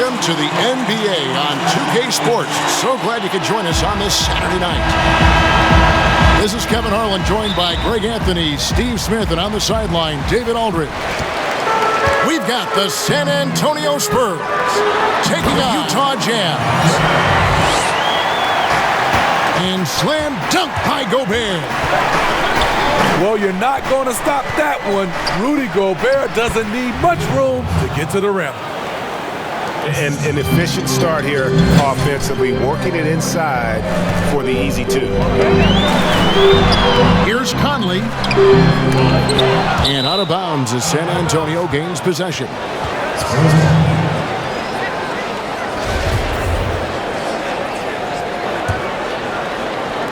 Welcome to the NBA on 2K Sports. So glad you could join us on this Saturday night. This is Kevin Harlan, joined by Greg Anthony, Steve Smith, and on the sideline, David Aldridge. We've got the San Antonio Spurs taking on Utah Jazz. And slam dunk by Gobert. Well, you're not going to stop that one. Rudy Gobert doesn't need much room to get to the rim. An efficient start here offensively, working it inside for the easy two. Here's Conley. And out of bounds as San Antonio gains possession.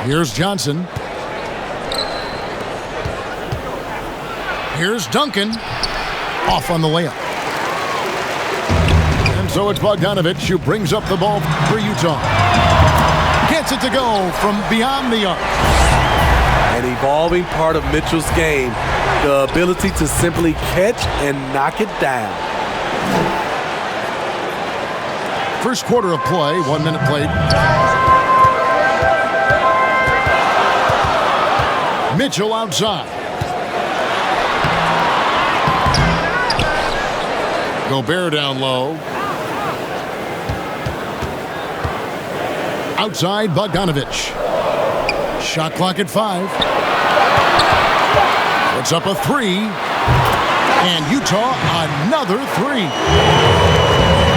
Here's Johnson. Here's Duncan. Off on the layup. And so it's Bogdanovich who brings up the ball for Utah. Gets it to go from beyond the arc. An evolving part of Mitchell's game, the ability to simply catch and knock it down. First quarter of play, 1 minute played. Mitchell outside. Gobert down low. Outside, Bogdanovich. Shot clock at 5. Puts up a 3. And Utah, another 3.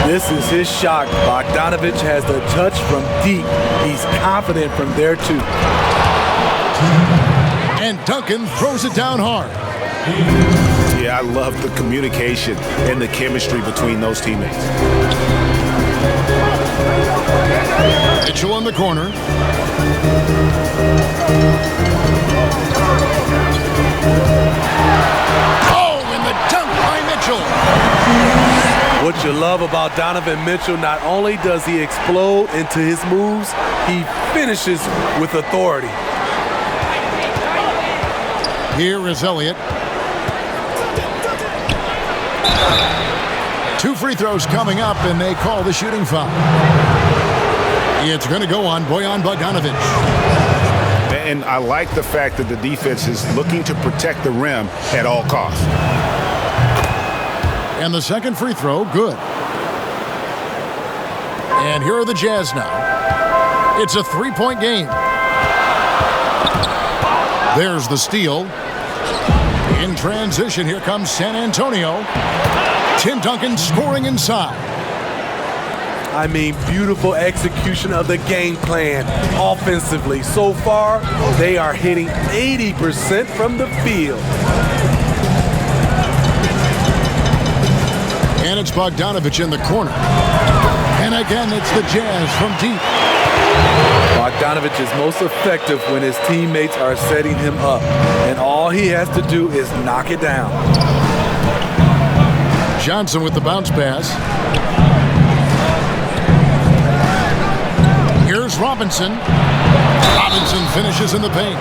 This is his shot. Bogdanovich has the touch from deep. He's confident from there, too. And Duncan throws it down hard. Yeah, I love the communication and the chemistry between those teammates. Mitchell in the corner. Oh, and the dunk by Mitchell. What you love about Donovan Mitchell, not only does he explode into his moves, he finishes with authority. Here is Elliott. 2 free throws coming up, and they call the shooting foul. It's going to go on Bojan Bogdanovich. And I like the fact that the defense is looking to protect the rim at all costs. And the second free throw, good. And here are the Jazz now. It's a 3-point game. There's the steal. In transition, here comes San Antonio. Tim Duncan scoring inside. I mean, beautiful execution of the game plan offensively. So far, they are hitting 80% from the field. And it's Bogdanovich in the corner. And again, it's the Jazz from deep. Bogdanovich is most effective when his teammates are setting him up. And all he has to do is knock it down. Johnson with the bounce pass. Here's Robinson. Robinson finishes in the paint.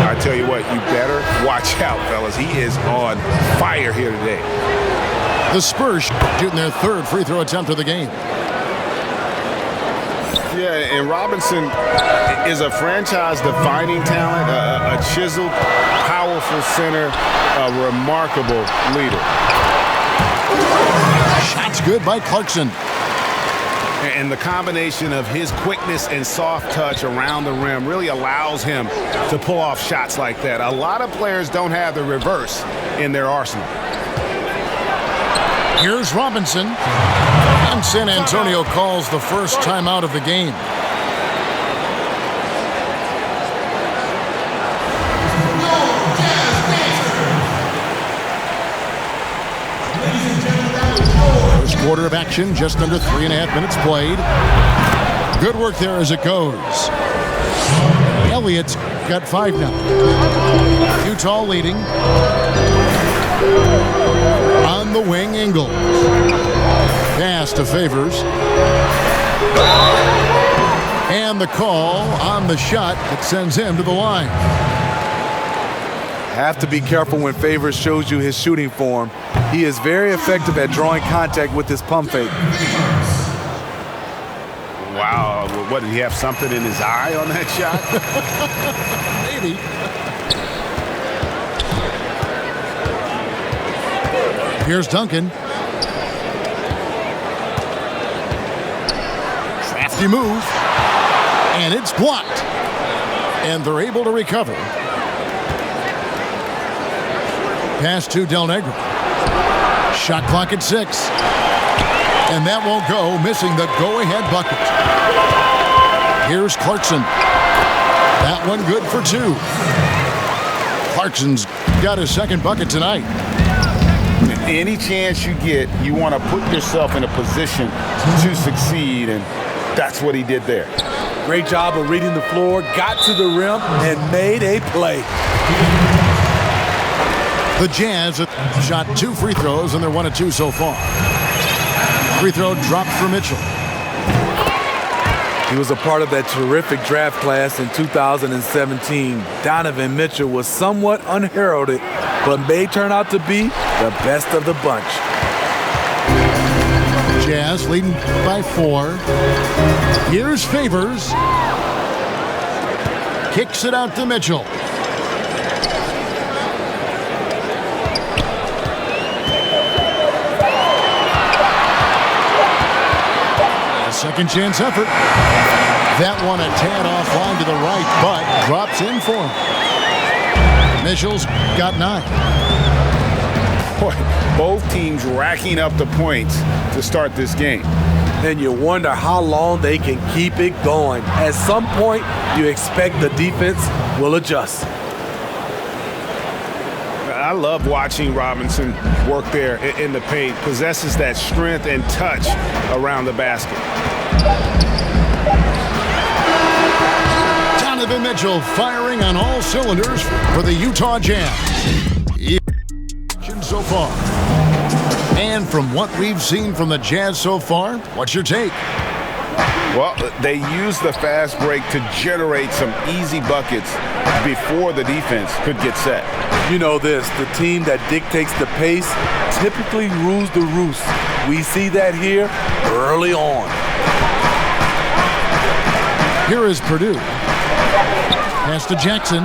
I tell you what, you better watch out, fellas. He is on fire here today. The Spurs shooting their 3rd free throw attempt of the game. Yeah, and Robinson is a franchise-defining talent, a chiseled, powerful center, a remarkable leader. Shots good by Clarkson. And the combination of his quickness and soft touch around the rim really allows him to pull off shots like that. A lot of players don't have the reverse in their arsenal. Here's Robinson. And San Antonio calls the first timeout of the game. First quarter of action, just under 3.5 minutes played. Good work there as it goes. Elliott's got 5 now. Utah leading. On the wing, Ingles. Pass to Favors. And the call on the shot that sends him to the line. Have to be careful when Favors shows you his shooting form. He is very effective at drawing contact with his pump fake. Wow, what, did he have something in his eye on that shot? Maybe. Here's Duncan. Crafty move. And it's blocked. And they're able to recover. Pass to Del Negro. Shot clock at 6. And that won't go, missing the go-ahead bucket. Here's Clarkson. That one good for 2. Clarkson's got his second bucket tonight. Any chance you get, you want to put yourself in a position to succeed, and that's what he did there. Great job of reading the floor, got to the rim, and made a play. The Jazz have shot 2 free throws, and they're 1 of 2 so far. Free throw dropped for Mitchell. He was a part of that terrific draft class in 2017. Donovan Mitchell was somewhat unheralded, but may turn out to be the best of the bunch. Jazz leading by 4. Here's Favors. Kicks it out to Mitchell. Second chance effort. That one a tad offline to the right, but drops in for him. Mitchell's got 9. Boy, both teams racking up the points to start this game. And you wonder how long they can keep it going. At some point, you expect the defense will adjust. I love watching Robinson work there in the paint. Possesses that strength and touch around the basket. Donovan Mitchell firing on all cylinders for the Utah Jazz. So far. And from what we've seen from the Jazz so far, what's your take? Well, they use the fast break to generate some easy buckets before the defense could get set. You know this, the team that dictates the pace typically rules the roost. We see that here early on. Here is Purdue. Pass to Jackson.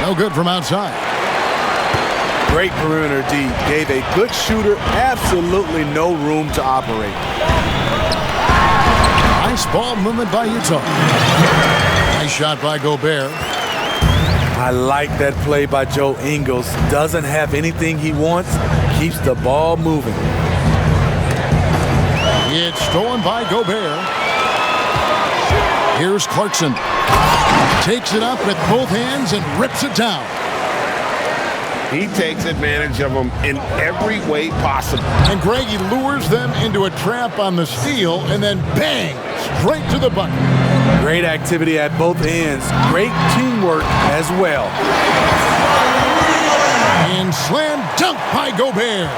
No good from outside. Great perimeter D. Gave a good shooter absolutely no room to operate. Nice ball movement by Utah. Nice shot by Gobert. I like that play by Joe Ingles. Doesn't have anything he wants. Keeps the ball moving. It's stolen by Gobert. Here's Clarkson. Takes it up with both hands and rips it down. He takes advantage of them in every way possible. And Greg, he lures them into a trap on the steal and then bang, straight to the bucket. Great activity at both ends. Great teamwork as well. And slam dunk by Gobert.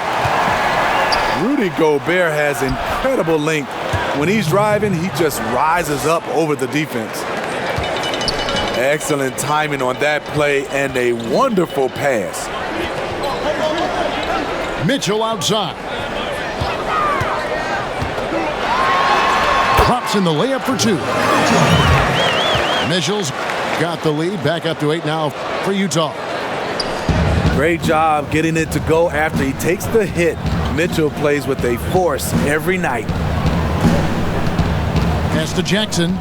Rudy Gobert has incredible length. When he's driving, he just rises up over the defense. Excellent timing on that play and a wonderful pass. Mitchell outside. Drops in the layup for 2. Mitchell's got the lead. Back up to 8 now for Utah. Great job getting it to go after he takes the hit. Mitchell plays with a force every night. Pass to Jackson.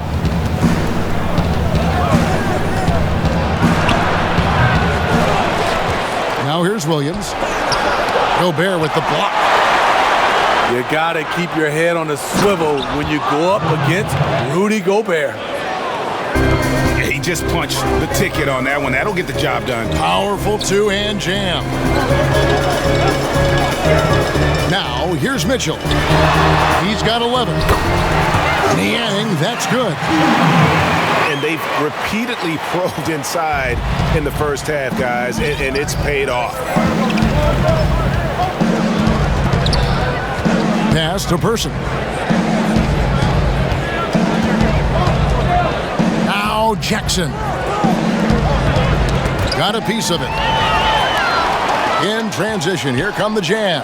Now here's Williams. Gobert with the block. You gotta keep your head on a swivel when you go up against Rudy Gobert. He just punched the ticket on that one. That'll get the job done. Powerful 2-hand jam. Now here's Mitchell. He's got 11. Niang, that's good. And they've repeatedly probed inside in the first half, guys, and it's paid off. Pass to Person. Now Jackson. Got a piece of it. In transition, here come the Jazz.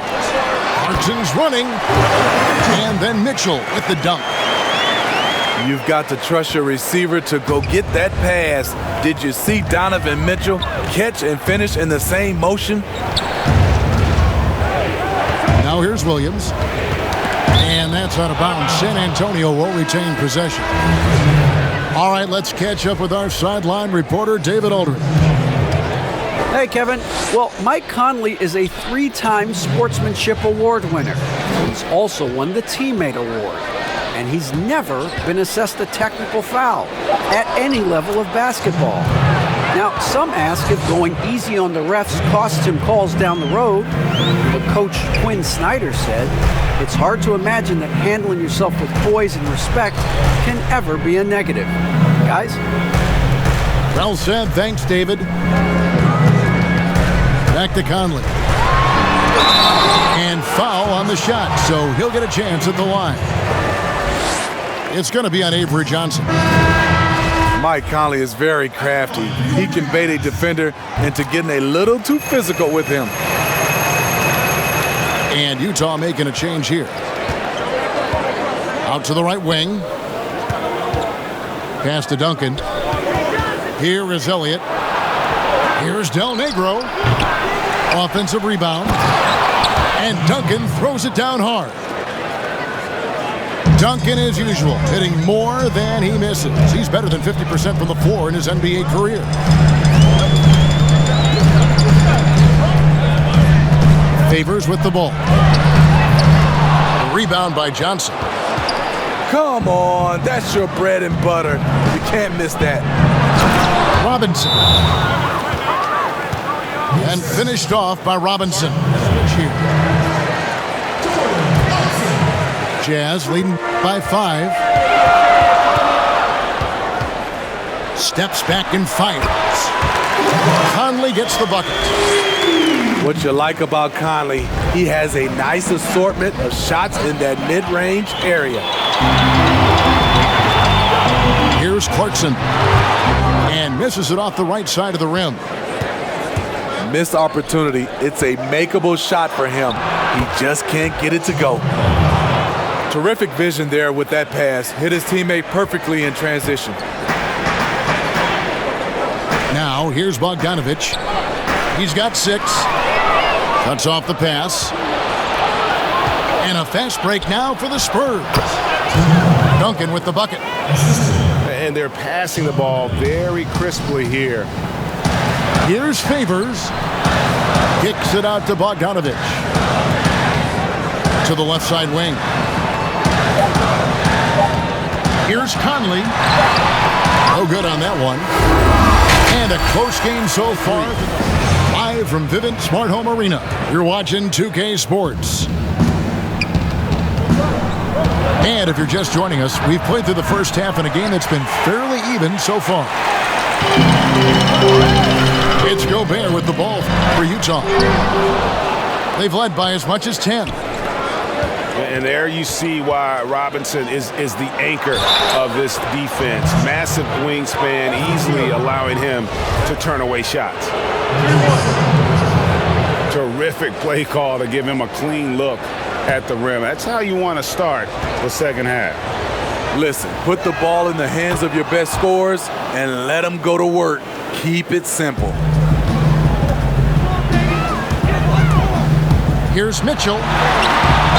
Clarkson's running. And then Mitchell with the dunk. You've got to trust your receiver to go get that pass. Did you see Donovan Mitchell catch and finish in the same motion? Now here's Williams. And that's out of bounds. San Antonio will retain possession. All right, let's catch up with our sideline reporter, David Aldridge. Hey, Kevin. Well, Mike Conley is a 3-time Sportsmanship Award winner. He's also won the Teammate Award. And he's never been assessed a technical foul at any level of basketball. Now, some ask if going easy on the refs costs him calls down the road. But Coach Quinn Snyder said, it's hard to imagine that handling yourself with poise and respect can ever be a negative. Guys? Well said. Thanks, David. Back to Conley. And foul on the shot, so he'll get a chance at the line. It's going to be on Avery Johnson. Mike Conley is very crafty. He can bait a defender into getting a little too physical with him. And Utah making a change here. Out to the right wing. Pass to Duncan. Here is Elliott. Here's Del Negro. Offensive rebound. And Duncan throws it down hard. Duncan, as usual, hitting more than he misses. He's better than 50% from the floor in his NBA career. Favors with the ball. Rebound by Johnson. Come on, that's your bread and butter. You can't miss that. Robinson. And finished off by Robinson. Jazz leading by 5. Steps back and fires. Conley gets the bucket. What you like about Conley, he has a nice assortment of shots in that mid-range area. Here's Clarkson. And misses it off the right side of the rim. Missed opportunity. It's a makeable shot for him. He just can't get it to go. Terrific vision there with that pass. Hit his teammate perfectly in transition. Now, here's Bogdanovich. He's got 6. Cuts off the pass. And a fast break now for the Spurs. Duncan with the bucket. And they're passing the ball very crisply here. Here's Favors. Kicks it out to Bogdanovich. To the left side wing. Here's Conley. No good on that one. And a close game so far. Live from Vivint Smart Home Arena. You're watching 2K Sports. And if you're just joining us, we've played through the first half in a game that's been fairly even so far. It's Gobert with the ball for Utah. They've led by as much as 10. And there you see why Robinson is the anchor of this defense. Massive wingspan, easily allowing him to turn away shots. Terrific play call to give him a clean look at the rim. That's how you want to start the second half. Listen, put the ball in the hands of your best scorers and let them go to work. Keep it simple. Here's Mitchell.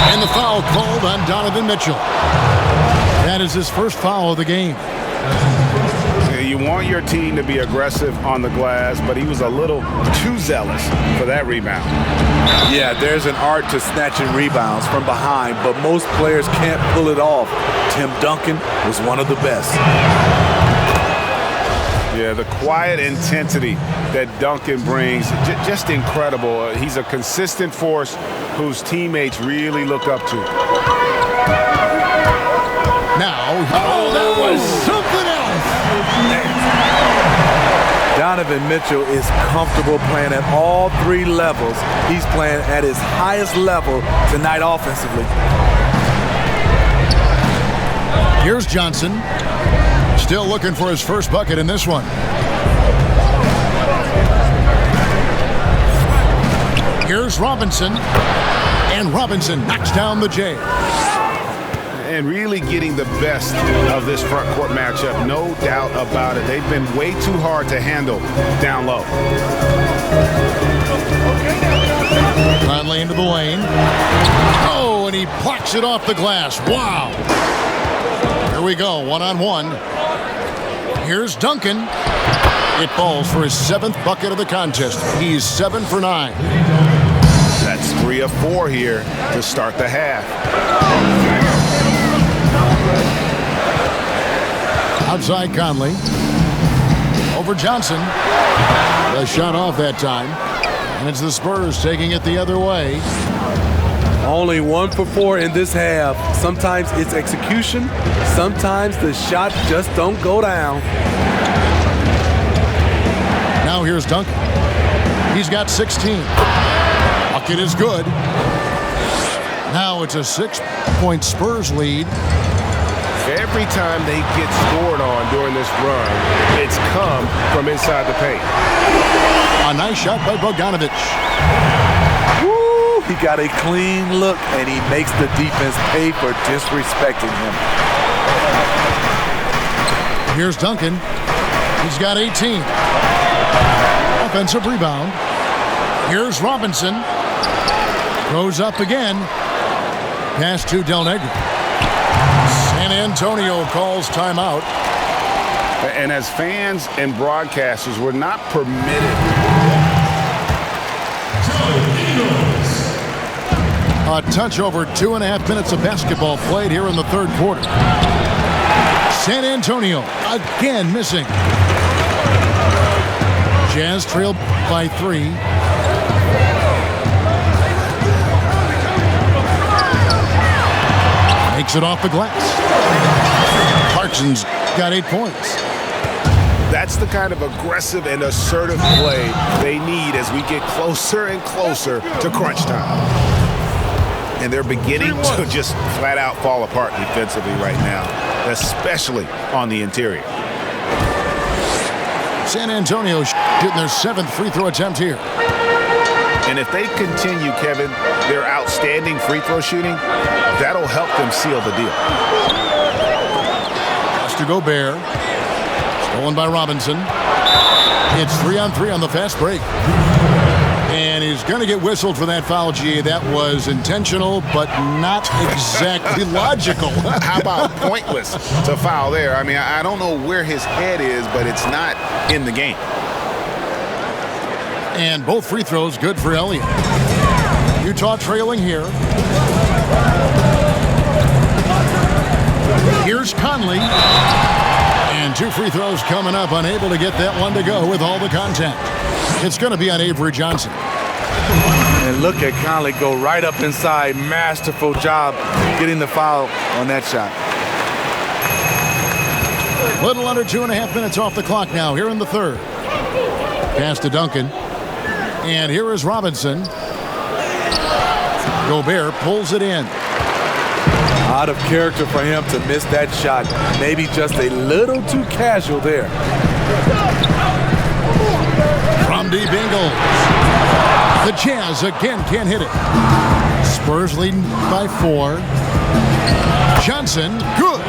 And the foul called on Donovan Mitchell. That is his first foul of the game. You want your team to be aggressive on the glass, but he was a little too zealous for that rebound. Yeah, there's an art to snatching rebounds from behind, but most players can't pull it off. Tim Duncan was one of the best. Yeah, the quiet intensity that Duncan brings, just incredible. He's a consistent force whose teammates really look up to. Now, that was something else. Donovan Mitchell is comfortable playing at all 3 levels. He's playing at his highest level tonight offensively. Here's Johnson. Still looking for his first bucket in this one. Here's Robinson. And Robinson knocks down the J. And really getting the best of this front court matchup, no doubt about it. They've been way too hard to handle down low. Conley into the lane. Oh, and he blocks it off the glass. Wow. Here we go, one-on-one. Here's Duncan. It falls for his 7th bucket of the contest. He's 7 for 9. That's 3 of 4 here to start the half. Outside Conley. Over Johnson. The shot off that time. And it's the Spurs taking it the other way. Only 1 for 4 in this half. Sometimes it's execution. Sometimes the shots just don't go down. Now here's Duncan. He's got 16. Bucket is good. Now it's a 6-point Spurs lead. Every time they get scored on during this run, it's come from inside the paint. A nice shot by Bogdanovic. Woo! He got a clean look, and he makes the defense pay for disrespecting him. Here's Duncan. He's got 18. Offensive rebound. Here's Robinson. Goes up again. Pass to Del Negro. San Antonio calls timeout. And as fans and broadcasters, we're not permitted. A touch over 2.5 minutes of basketball played here in the 3rd quarter. San Antonio again missing. Jazz trailed by 3. Makes it off the glass. Clarkson's got 8 points. That's the kind of aggressive and assertive play they need as we get closer and closer to crunch time. And they're beginning to just flat out fall apart defensively right now, especially on the interior. San Antonio shooting their 7th free throw attempt here. And if they continue, Kevin, their outstanding free throw shooting, that'll help them seal the deal. Pass to Gobert. Stolen by Robinson. It's 3-on-3 on the fast break. And he's going to get whistled for that foul, G. That was intentional, but not exactly logical. How about pointless to foul there? I mean, I don't know where his head is, but it's not in the game. And both free throws good for Elliott. Utah trailing here. Here's Conley. And 2 free throws coming up, unable to get that one to go with all the contact. It's going to be on Avery Johnson. And look at Conley go right up inside. Masterful job getting the foul on that shot. Little under 2.5 minutes off the clock now here in the 3rd. Pass to Duncan. And here is Robinson. Gobert pulls it in. Out of character for him to miss that shot. Maybe just a little too casual there. From deep Ingles. The Jazz again can't hit it. Spurs leading by 4. Johnson, good.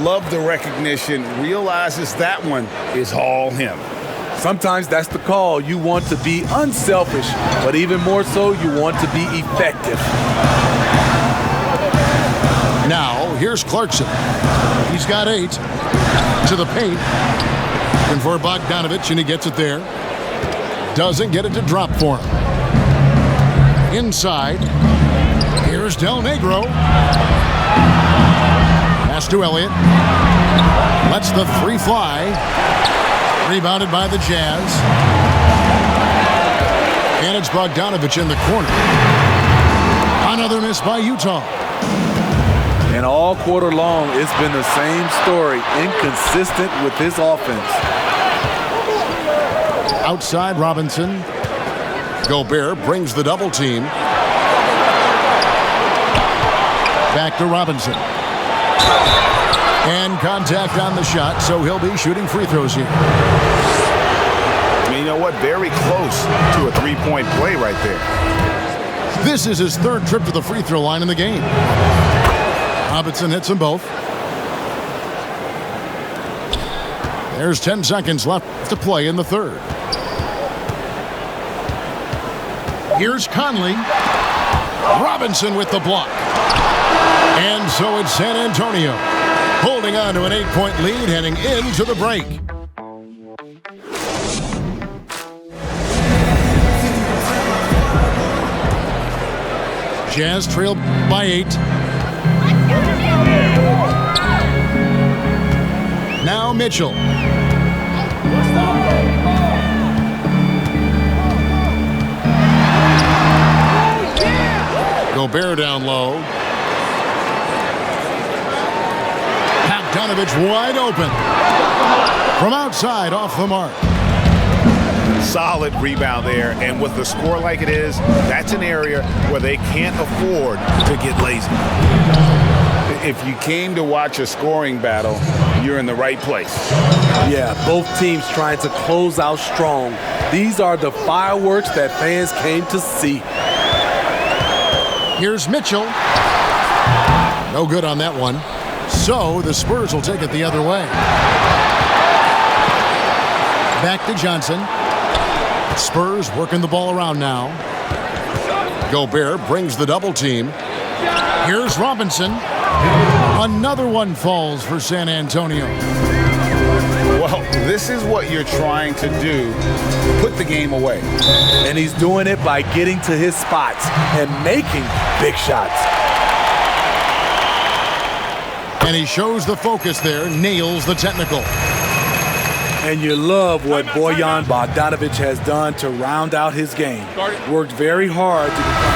Love the recognition. Realizes that one is all him. Sometimes that's the call. You want to be unselfish, but even more so, you want to be effective. Now, here's Clarkson. He's got 8 to the paint. And for Bogdanovic, and he gets it there. Doesn't get it to drop for him. Inside. Here's Del Negro. Pass to Elliott. Lets the 3 fly. Rebounded by the Jazz. And it's Bogdanovic in the corner. Another miss by Utah. And all quarter long, it's been the same story. Inconsistent with his offense. Outside Robinson. Gobert brings the double team. Back to Robinson. And contact on the shot, so he'll be shooting free throws here. And you know what? Very close to a three-point play right there. This is his third trip to the free throw line in the game. Robinson hits them both. There's 10 seconds left to play in the third. Here's Conley. Robinson with the block. And so it's San Antonio holding on to an 8-point lead heading into the break. Jazz trail by 8. Now Mitchell. Gobert down low. Bogdanovich wide open. From outside, off the mark. Solid rebound there, and with the score like it is, that's an area where they can't afford to get lazy. If you came to watch a scoring battle, you're in the right place. Yeah, both teams trying to close out strong. These are the fireworks that fans came to see. Here's Mitchell. No good on that one. So the Spurs will take it the other way. Back to Johnson. Spurs working the ball around now. Gobert brings the double team. Here's Robinson. Another one falls for San Antonio. Well, this is what you're trying to do. Put the game away. And he's doing it by getting to his spots and making big shots. And he shows the focus there, nails the technical. And you love what Bojan Bogdanovich has done to round out his game. Worked very hard to become.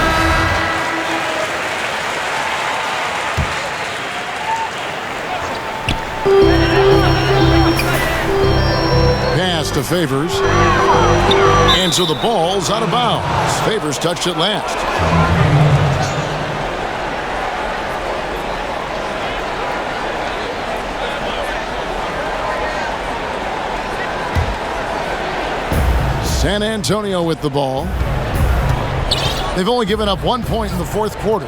Pass to Favors. And so the ball's out of bounds. Favors touched it last. San Antonio with the ball. They've only given up 1 point in the fourth quarter.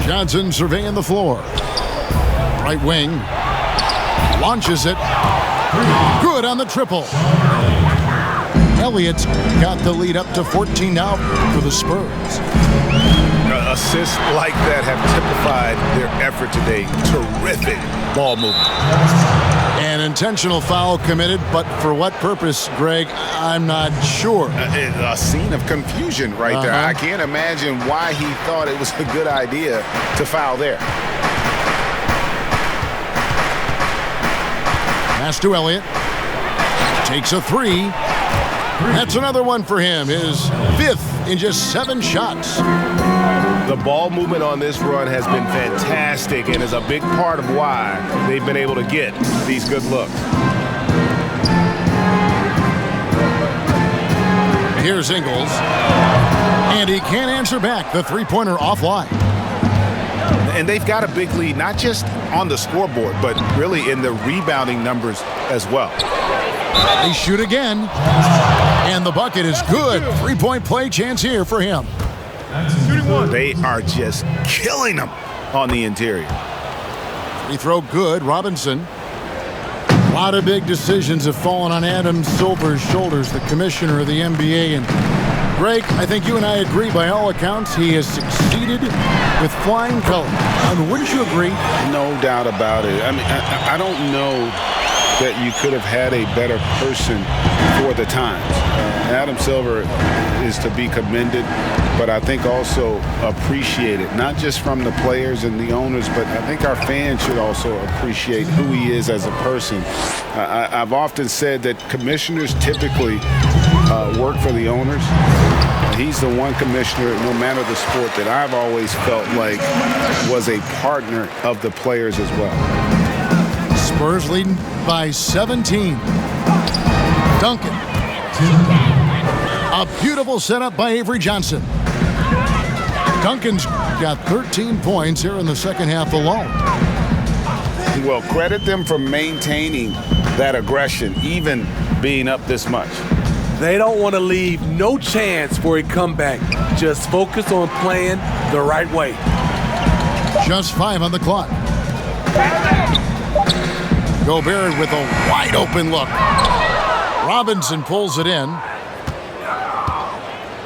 Johnson surveying the floor. Right wing. Launches it. Good on the triple. Elliott's got the lead up to 14 now for the Spurs. Assists like that have typified their effort today. Terrific ball movement. An intentional foul committed, but for what purpose, Greg, I'm not sure. A scene of confusion right there. I can't imagine why he thought it was a good idea to foul there. Pass to Elliott. Takes a three. That's another one for him. His fifth in just 7 shots. The ball movement on this run has been fantastic and is a big part of why they've been able to get these good looks. Here's Ingles. And he can't answer back. The three-pointer offline. And they've got a big lead, not just on the scoreboard, but really in the rebounding numbers as well. They shoot again. And the bucket is good. 3-point play chance here for him. They are just killing them on the interior. Free throw good. Robinson. A lot of big decisions have fallen on Adam Silver's shoulders, the commissioner of the NBA. And Greg, I think you and I agree by all accounts he has succeeded with flying colors. I mean, wouldn't you agree? No doubt about it. I mean, I don't know that you could have had a better person for the times. Adam Silver is to be commended, but I think also appreciated, not just from the players and the owners, but I think our fans should also appreciate who he is as a person. I've often said that commissioners typically work for the owners. He's the one commissioner, no matter the sport, that I've always felt like was a partner of the players as well. Spurs leading by 17. Duncan. A beautiful setup by Avery Johnson. Duncan's got 13 points here in the second half alone. Well, credit them for maintaining that aggression, even being up this much. They don't want to leave no chance for a comeback. Just focus on playing the right way. Just 5 on the clock. Gobert with a wide open look. Robinson pulls it in.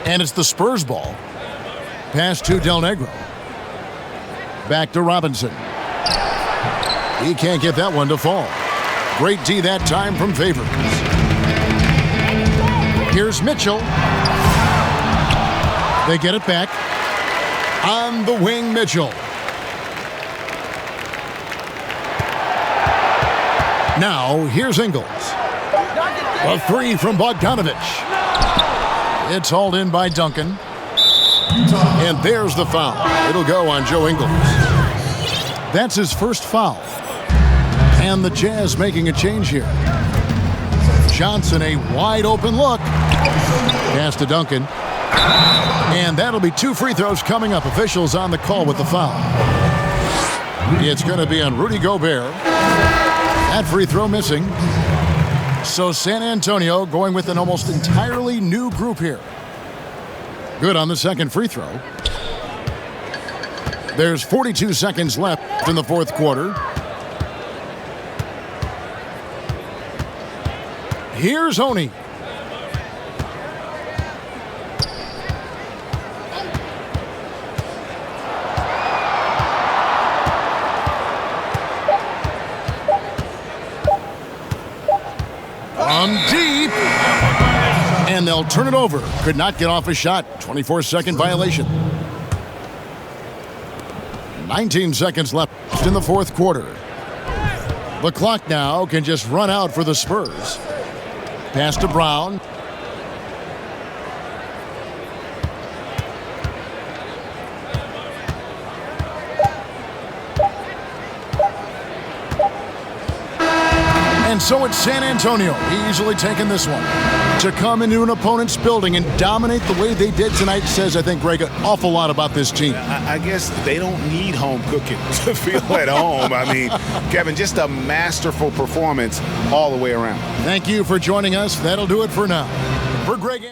And it's the Spurs ball. Pass to Del Negro. Back to Robinson. He can't get that one to fall. Great D that time from Favors. Here's Mitchell. They get it back. On the wing, Mitchell. Now, here's Ingles. A 3 from Bogdanovich. It's hauled in by Duncan. And there's the foul. It'll go on Joe Ingles. That's his first foul. And the Jazz making a change here. Johnson, a wide open look. Pass to Duncan. And that'll be 2 free throws coming up. Officials on the call with the foul. It's going to be on Rudy Gobert. That free throw missing. So San Antonio going with an almost entirely new group here. Good on the second free throw. There's 42 seconds left in the fourth quarter. Here's Honey. From deep. And they'll turn it over. Could not get off a shot. 24-second violation. 19 seconds left in the fourth quarter. The clock now can just run out for the Spurs. Pass to Brown. And so it's San Antonio easily taking this one. To come into an opponent's building and dominate the way they did tonight says, I think, Greg, an awful lot about this team. I guess they don't need home cooking to feel at home. I mean, Kevin, just a masterful performance all the way around. Thank you for joining us. That'll do it for now. For Greg